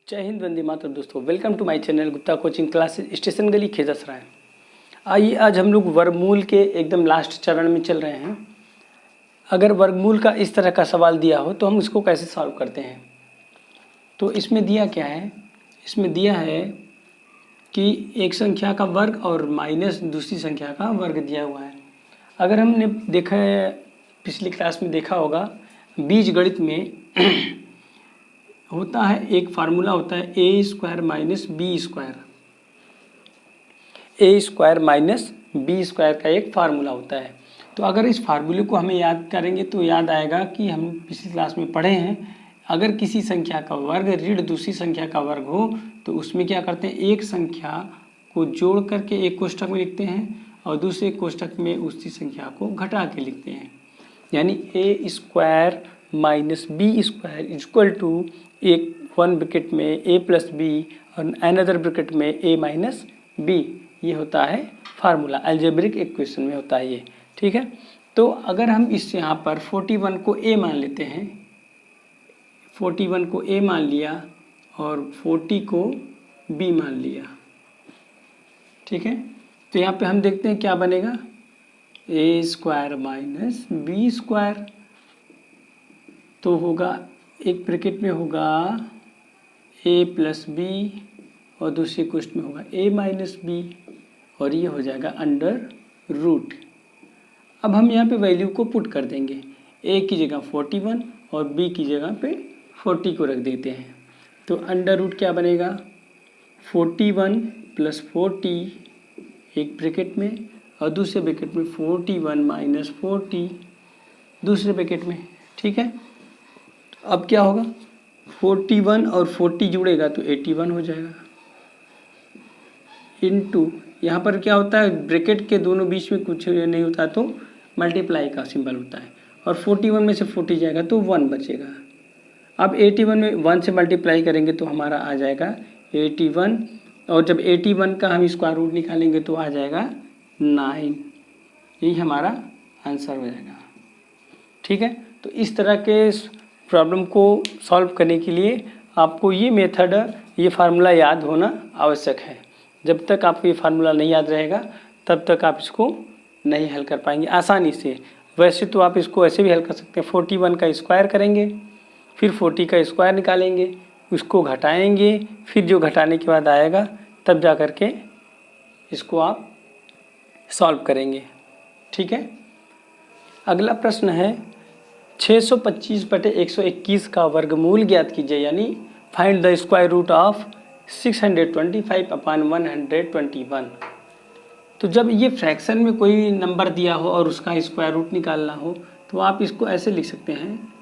जय हिंद, वंदे मातरम। दोस्तों, welcome to my channel Gupta coaching classes, station गली खिजसराय। आइए आज हम लोग वर्गमूल के एकदम लास्ट चरण में चल रहे हैं। अगर वर्गमूल का इस तरह का सवाल दिया हो तो हम इसको कैसे सॉल्व करते हैं। तो इसमें दिया क्या है, इसमें दिया है कि एक संख्या का वर्ग और माइनस दूसरी संख्या का वर्ग दिया हुआ है। अगर हमने देखा है, पिछली क्लास में देखा होगा, बीजगणित में होता है एक फार्मूला होता है ए स्क्वायर माइनस बी स्क्वायर। ए स्क्वायर माइनस बी स्क्वायर का एक फार्मूला होता है। तो अगर इस फार्मूले को हमें याद करेंगे तो याद आएगा कि हम पिछली क्लास में पढ़े हैं, अगर किसी संख्या का वर्ग ऋण दूसरी संख्या का वर्ग हो तो उसमें क्या करते हैं, एक संख्या को जोड़ करके एक कोष्ठक में लिखते हैं और दूसरे कोष्ठक में उसी संख्या को घटा के लिखते हैं। यानी A square minus B square equal to एक वन ब्रैकेट में ए प्लस बी और अनदर ब्रैकेट में ए माइनस बी। ये होता है फार्मूला, अलजेब्रिक इक्वेशन में होता है ये। ठीक है, तो अगर हम इस यहाँ पर 41 को ए मान लेते हैं, 41 को ए मान लिया और 40 को बी मान लिया। ठीक है, तो यहाँ पे हम देखते हैं क्या बनेगा, ए स्क्वायर माइनस बी स्क्वायर। तो होगा एक ब्रैकेट में होगा ए प्लस बी और दूसरे कोष्ठ में होगा ए माइनस बी और ये हो जाएगा अंडर रूट। अब हम यहाँ पे वैल्यू को पुट कर देंगे, ए की जगह 41 और बी की जगह पे 40 को रख देते हैं। तो अंडर रूट क्या बनेगा, 41 प्लस 40 एक ब्रैकेट में और दूसरे ब्रैकेट में 41 माइनस 40 दूसरे ब्रैकेट में। ठीक है, अब क्या होगा, 41 और 40 जुड़ेगा तो 81 हो जाएगा, इनटू यहाँ पर क्या होता है, ब्रैकेट के दोनों बीच में कुछ नहीं होता तो मल्टीप्लाई का सिंबल होता है और 41 में से 40 जाएगा तो 1 बचेगा। अब 81 में 1 से मल्टीप्लाई करेंगे तो हमारा आ जाएगा 81 और जब 81 का हम स्क्वायर रूट निकालेंगे तो आ जाएगा 9। यही हमारा आंसर हो जाएगा। ठीक है, तो इस तरह के प्रॉब्लम को सॉल्व करने के लिए आपको ये मेथड, ये फार्मूला याद होना आवश्यक है। जब तक आपको ये फार्मूला नहीं याद रहेगा तब तक आप इसको नहीं हल कर पाएंगे आसानी से। वैसे तो आप इसको ऐसे भी हल कर सकते हैं, 41 का स्क्वायर करेंगे, फिर 40 का स्क्वायर निकालेंगे, उसको घटाएंगे, फिर जो घटाने के बाद आएगा तब जा कर के इसको आप सॉल्व करेंगे। ठीक है, अगला प्रश्न है 625/121 का वर्गमूल ज्ञात कीजिए, यानी find the square root of 625/121। तो जब ये फ्रैक्शन में कोई नंबर दिया हो और उसका स्क्वायर रूट निकालना हो तो आप इसको ऐसे लिख सकते हैं,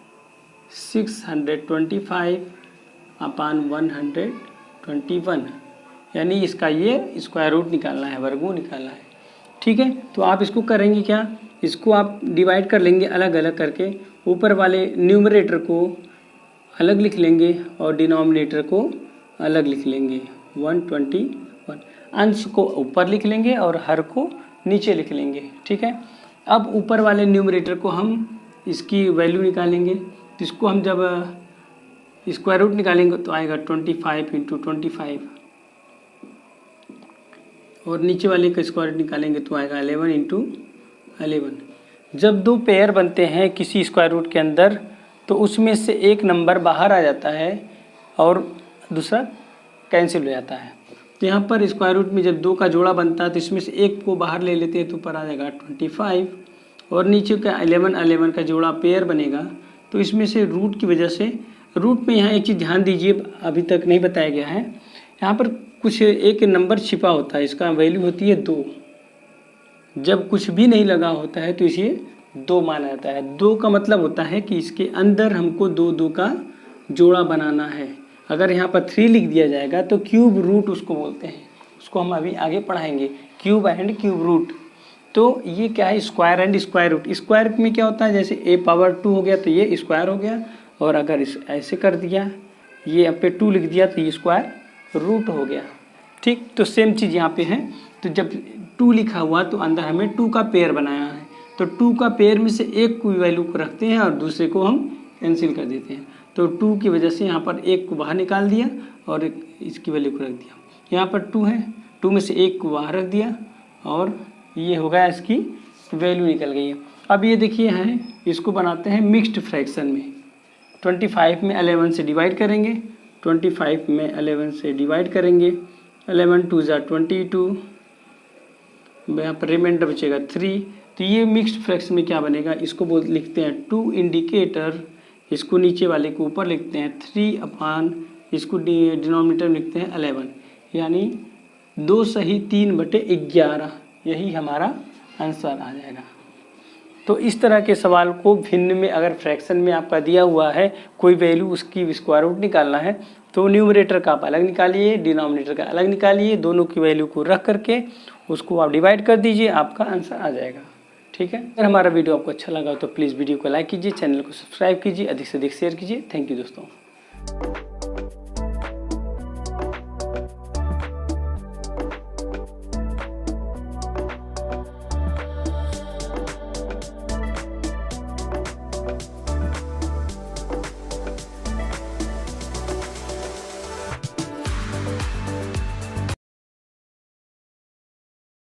625/121, यानी इसका ये स्क्वायर रूट निकालना है, वर्गमूल निकालना है। ठीक है, तो आप इसको करेंगे क्या, इसको आप डिवाइड कर लेंगे अलग अलग करके, ऊपर वाले न्यूमरेटर को अलग लिख लेंगे और डिनोमिनेटर को अलग लिख लेंगे 121। अंश को ऊपर लिख लेंगे और हर को नीचे लिख लेंगे। ठीक है, अब ऊपर वाले न्यूमरेटर को हम इसकी वैल्यू निकालेंगे, तो इसको हम जब स्क्वायर रूट निकालेंगे तो आएगा 25 × 25 और नीचे वाले का स्क्वायर रूट निकालेंगे तो आएगा 11 × 11। जब दो पेयर बनते हैं किसी स्क्वायर रूट के अंदर तो उसमें से एक नंबर बाहर आ जाता है और दूसरा कैंसिल हो जाता है। तो यहाँ पर स्क्वायर रूट में जब दो का जोड़ा बनता है तो इसमें से एक को बाहर ले लेते हैं तो ऊपर आ जाएगा 25 और नीचे का 11 का जोड़ा पेयर बनेगा। तो इसमें से रूट की वजह से, रूट में यहाँ एक चीज़ ध्यान दीजिए, अभी तक नहीं बताया गया है, यहाँ पर कुछ एक नंबर छिपा होता है, इसका वैल्यू होती है 2। जब कुछ भी नहीं लगा होता है तो इसे 2 माना जाता है। 2 का मतलब होता है कि इसके अंदर हमको 2 का जोड़ा बनाना है। अगर यहाँ पर 3 लिख दिया जाएगा तो क्यूब रूट उसको बोलते हैं, उसको हम अभी आगे पढ़ाएंगे, क्यूब एंड क्यूब रूट। तो ये क्या है, square and square root. Square में क्या होता है, जैसे a⁻2 हो गया तो ये स्क्वायर हो गया, और अगर इस ऐसे कर दिया, ये यहाँ पे 2 लिख दिया तो ये स्क्वायर रूट हो गया। ठीक, तो सेम चीज़ यहाँ पे है। तो जब 2 लिखा हुआ तो अंदर हमें 2 का पेयर बनाया है, तो 2 का पेयर में से एक की वैल्यू को रखते हैं और दूसरे को हम कैंसिल कर देते हैं। तो 2 की वजह से यहाँ पर 1 को बाहर निकाल दिया और इसकी वैल्यू को रख दिया। यहाँ पर 2 है, 2 में से 1 को बाहर रख दिया और ये हो गया, इसकी वैल्यू निकल गई है। अब ये देखिए है, इसको बनाते हैं मिक्स्ड फ्रैक्शन में। 25 में 11 से डिवाइड करेंगे, 25 में 11 से डिवाइड करेंगे, 11 2 ज़ा 22, यहाँ पर रिमाइंडर बचेगा 3। तो ये मिक्स्ड फ्रैक्शन में क्या बनेगा, इसको लिखते हैं 2 इंडिकेटर, इसको नीचे वाले को ऊपर लिखते हैं 3 अपान, इसको डिनोमिनेटर में लिखते हैं 11, यानी 2 सही 3/11, यही हमारा आंसर आ जाएगा। तो इस तरह के सवाल को भिन्न में अगर फ्रैक्शन में आपका दिया हुआ है कोई वैल्यू, उसकी स्क्वायर रूट निकालना है तो न्यूमरेटर का आप अलग निकालिए, डिनोमिनेटर का अलग निकालिए, दोनों की वैल्यू को रख करके उसको आप डिवाइड कर दीजिए, आपका आंसर आ जाएगा। ठीक है, अगर हमारा वीडियो आपको अच्छा लगा तो प्लीज़ वीडियो को लाइक कीजिए, चैनल को सब्सक्राइब कीजिए, अधिक से अधिक शेयर कीजिए। थैंक यू दोस्तों।